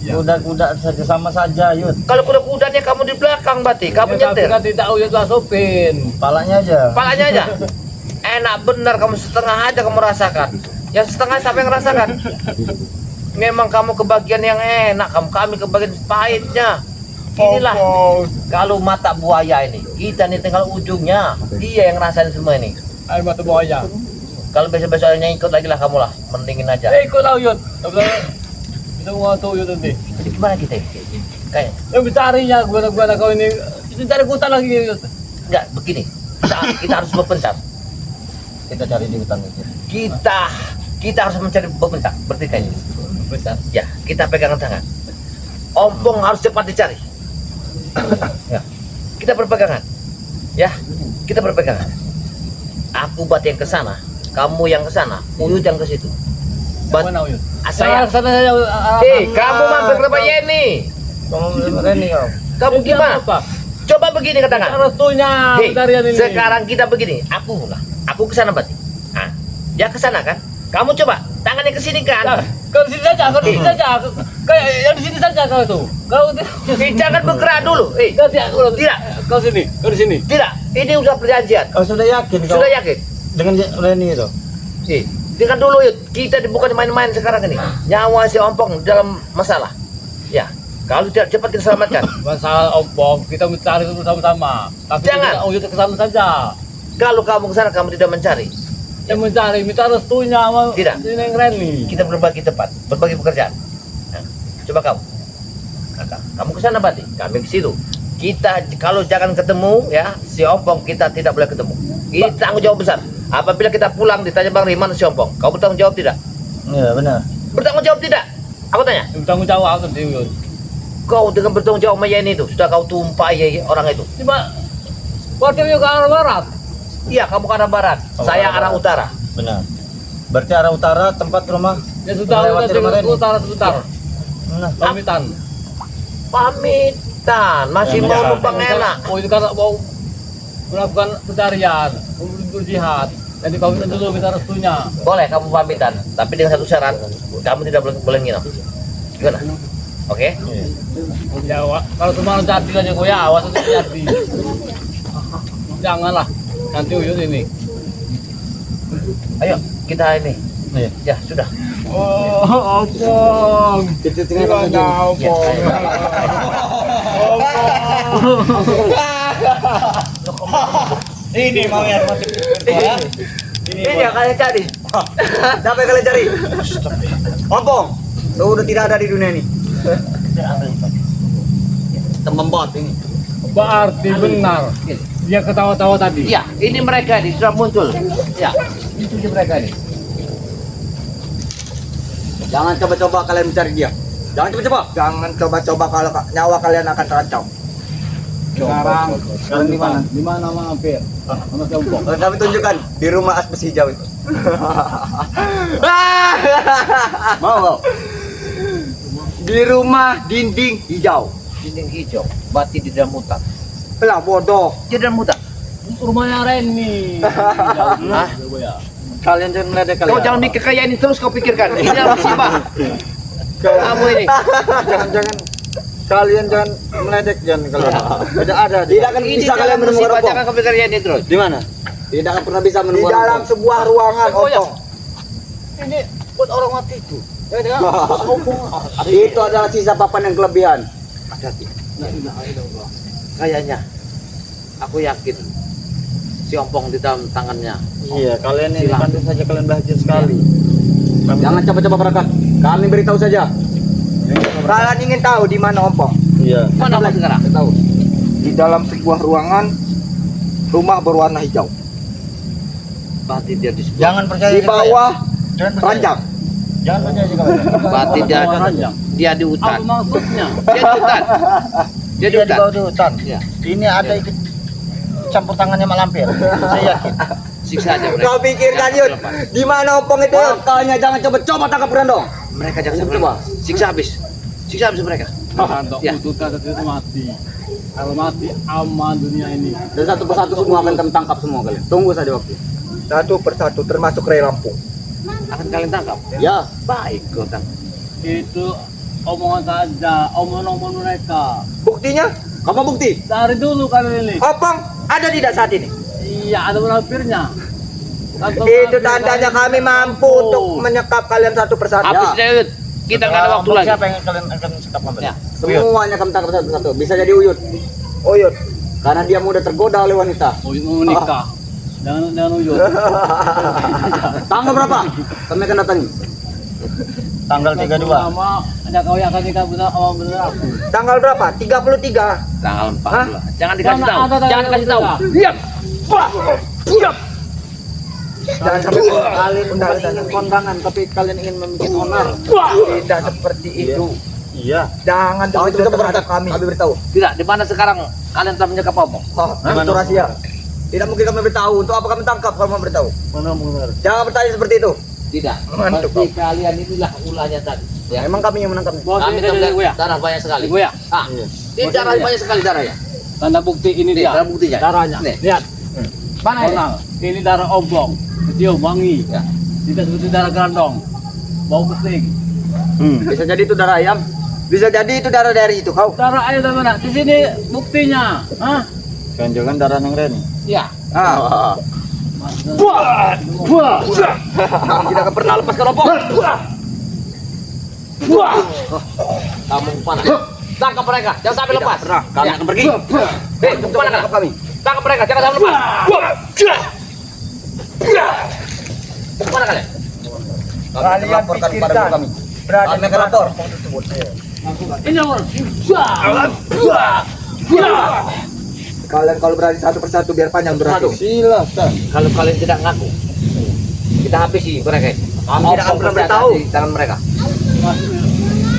Iya. Kuda-kuda saja sama saja Yud. Kalau kuda-kudanya kamu di belakang berarti kamu Ya, tapi nyetir. kan tidak uyut lah sopin. Palanya aja. Kepalanya aja. Enak benar kamu setengah aja kamu rasakan. Yang setengah siapa yang rasakan? Memang kamu kebagian yang enak, kami kebagian pahitnya. Inilah kalau mata buaya ini, kita nih tinggal ujungnya. Dia yang ngerasain semua ini. Air mata buaya. Kalau besok-besoknya ikut lagi lah kamu lah, mendingin aja. Ikut lah uyut. Kita mau tahu uyut nanti. Jadi gimana kita? Kayak Yang dicarinya gua kau ini. Itu cari hutan lagi uyut. enggak begini. Kita harus berpencar. Kita cari di hutan itu. Kita harus mencari berpencar, bertikai. Besar. Ya, kita pegangan tangan. Ompong harus cepat dicari. Ya, kita berpegangan. Ya, kita berpegangan. Aku buat yang ke sana, kamu yang ke sana, Uyut yang ke situ. Mana uyut? Saya sana saja. kamu mampir ke rumah Yeni. Kamu Reni kau. Kamu gimana? Apa? Coba begini katakan. Restunya Hei, tarian ini. sekarang kita begini. Aku ke sana berarti. Ah, ya ke sana kan? Kamu coba tangannya ke sini kan? Kau di sini saja, kau di sini saja. Kayak yang di sini saja kau itu. Kau Jangan bergerak dulu. kau tidak. Tidak. Kau sini, kau di sini. Tidak. Ini udah perjanjian. Kau sudah yakin kau Sudah yakin? dengan Reni itu? Dengar dulu yuk, kita bukan main-main sekarang ini. Nyawa si Ompong dalam masalah. Ya, kalau tidak cepat kita selamatkan. Masalah ompong, kita mencari itu bersama-sama. Tapi Jangan. kita uyut ke sana saja. Kalau kamu ke sana kamu tidak mencari, Yang mencari, minta restunya sama Tidak. si Neng Reni. kita berbagi tempat, berbagi pekerjaan. Nah, coba kamu. Kakak, kamu ke sana berarti, kami ke situ. Kita kalau jangan ketemu ya, si Ompong kita tidak boleh ketemu. Ini tanggung jawab besar. Apabila kita pulang ditanya Bang Riman si Ompong, kau bertanggung jawab tidak? Iya benar. Bertanggung jawab tidak? Aku tanya. Tanggung jawab nanti uyut. Kau dengan bertanggung jawab sama Yeni itu, sudah kau tumpai orang itu. Cuma, waktu itu ke arah barat. Iya, kamu ke arah barat, Oh, saya arah arah utara. Benar. Berarti arah utara tempat rumah. Ya sudah, melewati udah rumah ke Reni. utara sebentar. Nah, Pamitan. Pamitan, masih Ya, mau ya. numpang enak. Oh itu karena mau melakukan pencarian, berjihad. Jadi pamitan dulu minta restunya. Boleh kamu pamitan, tapi dengan satu syarat, kamu tidak boleh nginep. Gimana? Oke? Ya, kalau cuma jadi aja gue ya, awas itu jadi. Janganlah, nanti uyut ini. Ayo, kita ini. Iya. Ya, sudah. Oh, Ompong. Kita tinggal Gimana Ya, Ompong? Ini mau ya masuk. ini yang kalian cari. Siapa yang kalian cari? Ompong. Sudah tidak ada di dunia ini. Teman bot ini. Berarti benar. Dia ketawa-tawa tadi. Iya, ini mereka ini sudah muncul. Ya, itu dia mereka ini. Jangan coba-coba kalian mencari dia. Jangan coba-coba. Jangan coba-coba kalau nyawa kalian akan terancam. Sekarang di mana? Di mana mampir? Sama si Ompong. Kami tunjukkan di rumah Asbes Hijau itu. Mau? Di rumah dinding hijau. Dinding hijau, bati di dalam hutan. Lah bodoh. Di dalam hutan. Rumahnya Reni. Hah? Kalian jangan meledek Kau jangan mikir kayak ini terus kau pikirkan. Ini adalah musibah. Kamu ini. Jangan kalian jangan meledek jangan kalian. Tidak ada. Tidak akan Ini bisa dalam kalian menemukan musibah, Ompong. jangan kau pikir kayak ini terus. Di mana? Tidak akan pernah bisa menemukan. Di dalam sebuah ruangan Ompong. Ini buat orang mati itu. Itu adalah sisa papan yang kelebihan. Hati-hati. Kayaknya aku yakin si Ompong di dalam tangannya. Iya, kalian ini Silakan. pantas saja kalian bahagia sekali. Jangan coba-coba berangkat. Kami beritahu saja. Kalian ingin tahu di mana Ompong? Iya. Mana kamu sekarang? Tahu. Di dalam sebuah ruangan rumah berwarna hijau. Berarti dia di sebelah. Jangan percaya di bawah ranjang. Jangan percaya juga. Berarti dia di hutan. Apa maksudnya? Dia di hutan. Dia di hutan. di hutan. Iya. Ini ada ikut campur tangannya Mak Lampir. Saya yakin. Siksa aja mereka. Kau pikirkan Yud, di mana Ompong itu? Makanya jangan coba-coba tangkap Brandong. Mereka jangan sampai Coba. siksa habis. Siksa habis mereka. Untuk Ya. itu kata itu mati. Kalau mati aman dunia ini. Dan satu persatu semua akan kami tangkap semua kalian. Tunggu saja waktu. Satu persatu termasuk Ray Lampung. Akan kalian tangkap. Ya. Baik kau tangkap. Itu omongan saja, omongan mereka. Buktinya? Apa bukti? Dari dulu kalian ini. Opong ada tidak saat ini? Iya, ada berhampirnya. Itu tandanya kami mampu untuk menyekap kalian satu persatu. Habis Daud. Kita nggak ada waktu lagi. Siapa yang kalian akan sekap kami? Ya. Semuanya kami tangkap satu-satu. Bisa jadi Uyut. Uyut. Karena dia mudah tergoda oleh wanita. Uyut mau menikah. Jangan uyut. Tanggal berapa? Kami akan datangi. Tanggal 32. Sama ada kau yang akan nikah benar awal benar aku. Tanggal berapa? 33. Tanggal 4 Hah? bulan. Jangan dikasih Mana tahu. ada tanggal Jangan dikasih tahu. 32? Diam. Wah. Diam. Jangan sampai kalian bukan ingin kondangan, tapi kalian ingin membuat onar. Tidak seperti itu. Iya. Jangan coba terhadap kami. Kami beritahu. Tidak, di mana sekarang kalian telah menyekap Ompong? Itu rahasia. Tidak mungkin kami beritahu. Untuk apa kami tangkap kalau mau beritahu? Jangan bertanya seperti itu. Tidak. Mantap, Pasti kalian inilah ulahnya tadi. Ya. Emang kami yang menangkapnya. Bos, Kami ini telah gue ya. darah banyak sekali. Gue ya. Ah, ini darah banyak sekali darahnya. Tanda bukti ini Nih, dia. darah buktinya. Darahnya. Nih. Lihat. Mana ini? Konal. Ini darah ompong. Kecium wangi. Ya. Tidak seperti darah gerandong. Bau pesing. Bisa jadi itu darah ayam. Bisa jadi itu darah dari itu kau. Darah ayo dari mana? Di sini buktinya. Hah? Ganjolkan darah yang Ren. Ya. Tidak akan pernah lepas kelompok. Kamu kemana? Tangkap mereka, jangan sampai lepas. Kami akan pergi. Hei, kemana kami? Tangkap mereka, jangan sampai lepas. Kemana kalian? Kalian laporkan kepada pikirkan kami. berada Kami di akan lapor. Ini orang. Kalian kalau berani satu persatu biar panjang berarti. Satu. Silakan. Kalau kalian tidak ngaku, kita habisi mereka. Kami tidak akan pernah beritahu. Di tangan mereka.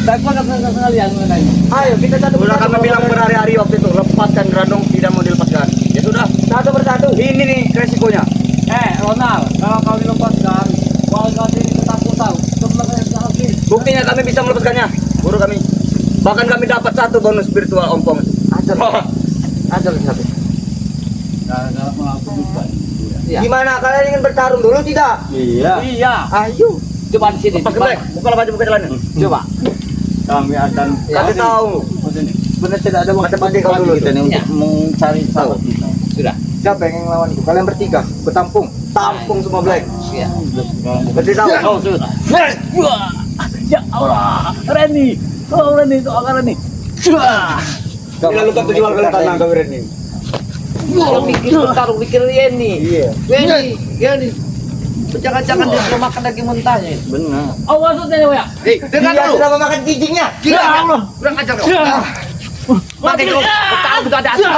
Tapi pada sekalian mengenai. Ayo kita satu Sudah persatu. kami bilang berhari-hari waktu itu, lepaskan Grandong, tidak mau dilepaskan. Ya sudah. Satu persatu. Ini nih resikonya. Ronald, kalau kau dilepaskan, warga sini tetap tahu. Sebenarnya lagi. Buktinya kami bisa melepaskannya. Buru kami. Bahkan kami dapat satu bonus spiritual ompong. Ajar satu. Jangan mengaku juga. Iya. Gimana kalian ingin bertarung dulu tidak? Iya. Ayo. Coba di sini. Lepas kembali. Bukalah baju buka jalan. Coba. Kami akan Ya. Kasih tahu. sebenarnya tidak ada waktu Kata kau dulu kita nih Ya. untuk mencari tahu. Sudah. Siapa yang ingin melawanku? Kalian bertiga, bertampung. Tampung semua Black. Iya. Berarti tahu. Kau sudah. Ya Allah, Reni. Oh Reni, doa Reni. Lalu kau jual ke tanah kau ini. Kalau mikir bertarung, mikir Yeni. Iya. Yeni. Jangan-jangan dia sudah makan daging mentahnya. Benar. Oh maksudnya ya? Hei, dengar Dia dulu. sudah memakan giginya. Gila Allah. Kurang ajar kau. Mati kau. Bertarung itu ada asal.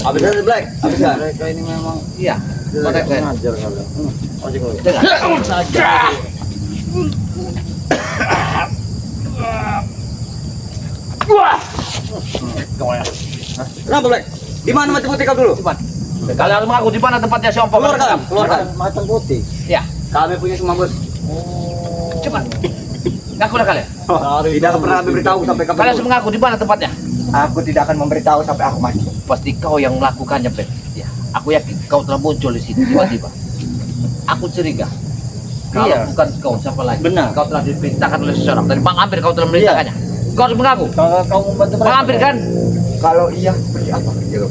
Habis dari Black. Habis ya. Mereka ini memang Iya. Mereka. ngajar kalian. Dengar. Kenapa Black? Di mana mati putih kau dulu? Cepat. Kalian harus mengaku di mana tempatnya si Ompong. Keluarkan, keluarkan. Macan putih. Ya. Kami punya semua bos. Cepat. Ngaku dah kalian. Tidak akan pernah kami beritahu sampai kapan. Kalian harus mengaku di mana tempatnya. Aku tidak akan memberitahu sampai aku mati. Pasti kau yang melakukannya, Pep. Ya. Aku yakin kau telah muncul di sini tiba-tiba. Aku curiga. Kalau Iya. bukan kau, siapa lagi? Benar. Kau telah diperintahkan oleh seseorang. Dari Bang Ampir kau telah memerintahkannya. Kau harus mengaku. Kalau kau membantu Bang Ampir kan? Kalau iya, seperti apa kerja kau?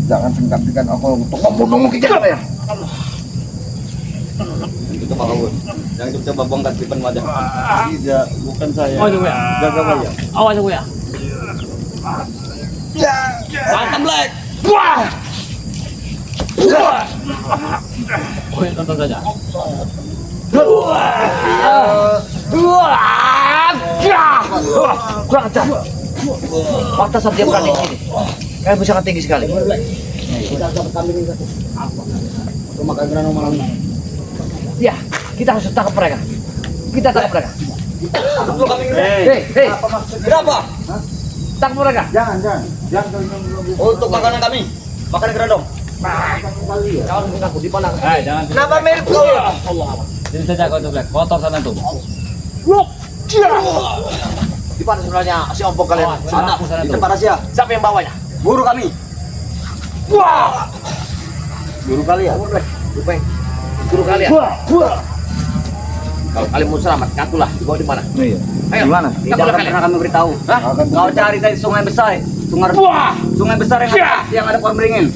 Jangan sengkan-sengkan aku untuk ngomong kita apa ya? Itu Pak Kawun. Jangan coba bongkar di depan wajah. Tidak, bukan saya. Oh itu ya. Jaga bayar. Awas aku ya. Hantam Black. Oh ya, tonton saja. Kurang ajar. Pantasan dia berani di sini. Kamu sangat tinggi sekali. Makan granong malam. Ya, kita harus tangkap mereka. Kita tangkap mereka. Hei, Hei, berapa? tangkap mereka. Jangan. Untuk makanan kami. Makanan Grandong. Kau harus mengaku di mana? Jangan. Kenapa mirip kau? Sini saja kau tuh Black. Kotor sana tuh. Di mana sebenarnya si Ompong kalian? Sana, di tempat rahasia. Siapa yang bawanya? Buru kami. Guru kalian. Rupeng. Guru kalian. Kalau kalian mau selamat, ngakulah. Dibawa di mana? Iya. Ayo. Di mana? Tidak akan pernah kami beritahu. Hah? Kau cari dari sungai besar. Sungai besar yang ada pohon beringin.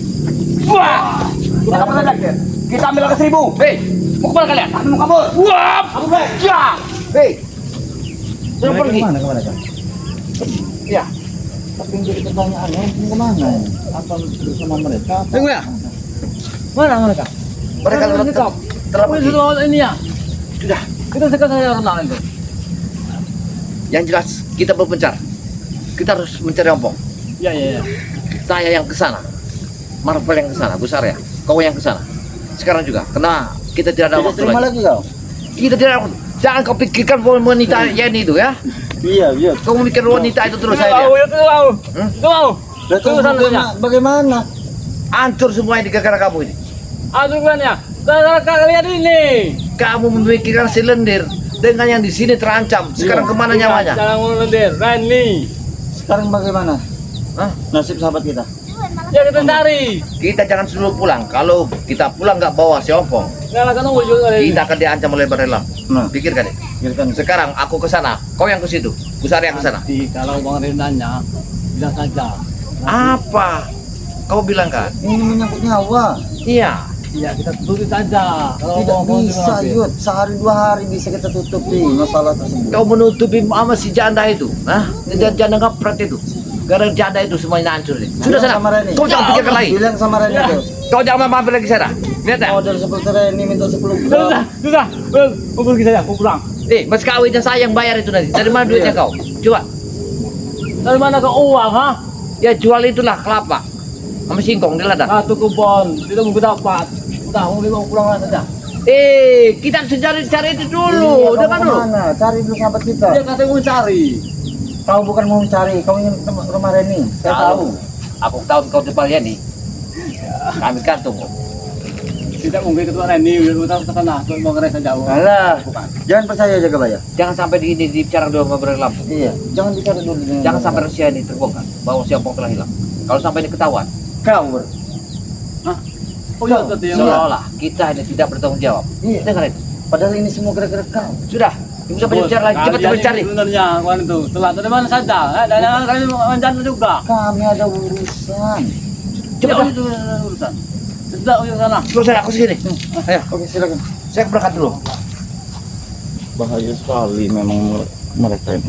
Kita kabur saja. Kita ambil ke 1000. Hei, mau kemana kalian? Kami mau kabur. Kabur, Black. Hei, sudah pergi. Kemana kan? Ya. Tapi yang jadi pertanyaannya, kemana? Apa bersama mereka? Tunggu ya. Mana mereka? Mereka telah pergi. Sudah ini ya. Sudah. Kita sekarang saja Ronald itu. Yang jelas kita berpencar. Kita harus mencari Ompong. Ya. Saya yang ke sana. Marvel yang ke sana, Bu Sarya. Kau yang ke sana. Sekarang juga. Karena kita tidak ada Tidak waktu terima lagi. lagi kau? Kita tidak ada waktu. Jangan kau pikirkan wanita Yeni itu ya. Iya. Kau memikir wanita itu terus saja. Itu tahu. Hmm? Tahu. Terus bagaimana? Hancur semuanya di gara-gara kamu ini. Aduh kan ya. Kalian ini. Kamu memikirkan si lendir dengan yang di sini terancam. Sekarang kemana nyawanya? Jangan mengendir. Rani. Sekarang bagaimana? Hah? Nasib sahabat kita. Ya kita cari. Kita jangan suruh pulang. Kalau kita pulang nggak bawa si Ompong, Nggak kan ujung kali. kita akan diancam oleh Barelam. Nah. Pikirkan deh. Sekarang aku ke sana, kau yang ke situ. Kusari yang ke sana. Nanti kalau Bang Rin nanya, bilang saja. Apa? Kau bilang kan? Ini menyangkut nyawa. Iya. Iya kita tutup saja. Kalau Tidak Bang bisa, Yud. Sehari 2 hari bisa kita tutupi masalah tersebut. Kau menutupi sama si janda itu, nah? Janda ngepret itu. Gara janda itu semuanya hancur nih. Sudah sana. Sama Reni. Kau jangan pikirkan lagi. Bilang sama Reni tuh. Kau jangan mampir lagi sana. Lihat ya. Model seperti Reni minta 10 Sudah, sudah. Mau pergi saja, mau pulang. Mas kawinnya saya yang bayar itu nanti. Dari mana duitnya kau? Coba. Dari mana ke uang, ha? Ya jual itulah kelapa. Sama singkong di ladang. Satu kebon, tidak mau dapat. Udah, mau pulang saja. Kita harus cari itu Iya, dulu. Udah kan dulu. kemana? Cari dulu sahabat kita. Dia katanya mau cari. Kau bukan mau cari, kau ingin ke rumah Reni. Saya tahu. Aku tahu kau depan ya nih. Kami kantung. Tidak mungkin ketua Reni, udah ke sana, mau ngeres saja. Alah, jangan percaya jaga bayar. Jangan sampai ini dibicara dulu sama Barelam. Iya, jangan bicara dulu dengan Jangan sampai rahasia ini terbongkar bahwa si Ompong telah hilang. Kalau sampai ini ketahuan, kau Oh iya, tadi yang seolah-olah kita ini tidak bertanggung jawab. Iya. Dengar itu. Padahal ini semua gara-gara kau. Sudah, tidak usah bicara lagi. Cepat cepat cari. Sebenarnya kawan itu telah dari mana saja. Dan kami rencana juga. Kami ada urusan. Cepat. Itu urusan. Sudah urusan sana. Terus aku sini. Ayo, Oke, silakan. saya berangkat dulu. Bahaya sekali memang mereka ini.